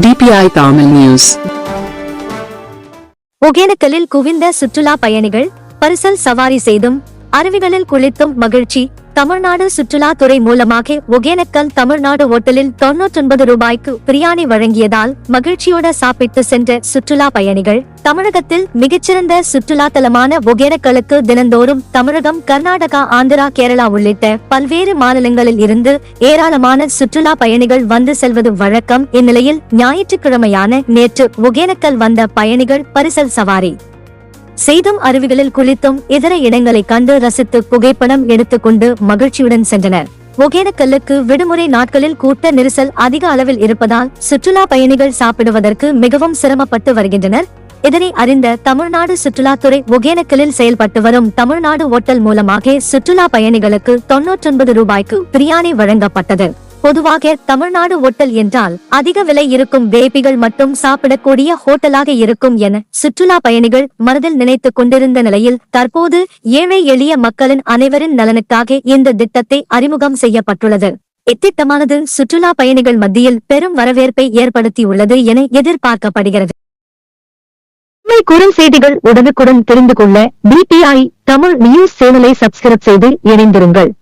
DPI Tamil News. ஒகேனக்கலில் குவிந்த சுற்றுலா பயணிகள் பரிசல் சவாரி செய்தும் அருவிகளில் குளித்தும் மகிழ்ச்சி. தமிழ்நாடு சுற்றுலாத்துறை மூலமாக ஒகேனக்கல் தமிழ்நாடு ஓட்டலில் 99 ரூபாய்க்கு பிரியாணி வழங்கியதால் மகிழ்ச்சியோட சாப்பிட்டு சென்ற சுற்றுலா பயணிகள். தமிழகத்தில் மிகச்சிறந்த சுற்றுலா தலமான ஒகேனக்கலுக்கு தினந்தோறும் தமிழகம், கர்நாடகா, ஆந்திரா, கேரளா உள்ளிட்ட பல்வேறு மாநிலங்களில் இருந்து ஏராளமான சுற்றுலா பயணிகள் வந்து செல்வது வழக்கம். இந்நிலையில் ஞாயிற்றுக்கிழமையான நேற்று ஒகேனக்கல் வந்த பயணிகள் பரிசல் சவாரி செய்தும் அருவிகளில் குளித்தும் இதர இடங்களை கண்டு ரசித்து புகைப்படம் எடுத்துக்கொண்டு மகிழ்ச்சியுடன் சென்றனர். ஒகேனக்கல்லுக்கு விடுமுறை நாட்களில் கூட்ட நெரிசல் அதிக அளவில் இருப்பதால் சுற்றுலா பயணிகள் சாப்பிடுவதற்கு மிகவும் சிரமப்பட்டு வருகின்றனர். இதனை அறிந்த தமிழ்நாடு சுற்றுலாத்துறை ஒகேனக்கலில் செயல்பட்டு வரும் தமிழ்நாடு ஓட்டல் மூலமாக சுற்றுலா பயணிகளுக்கு 99 ரூபாய்க்கு பிரியாணி வழங்கப்பட்டது. பொதுவாக தமிழ்நாடு ஓட்டல் என்றால் அதிக விலை இருக்கும் வேபிகள் மட்டும் சாப்பிடக்கூடிய ஹோட்டலாக இருக்கும் என சுற்றுலா பயணிகள் மனதில் நினைத்துக் கொண்டிருந்த நிலையில் தற்போது ஏழை எளிய மக்களின் அனைவரின் நலனுக்காக இந்த திட்டத்தை அறிமுகம் செய்யப்பட்டுள்ளது. இத்திட்டமானது சுற்றுலா பயணிகள் மத்தியில் பெரும் வரவேற்பை ஏற்படுத்தியுள்ளது என எதிர்பார்க்கப்படுகிறது. குரல் செய்திகள் உடனுக்குடன் தெரிந்து கொள்ள DPI தமிழ் நியூஸ் சேனலை சப்ஸ்கிரைப் செய்து இணைந்திருங்கள்.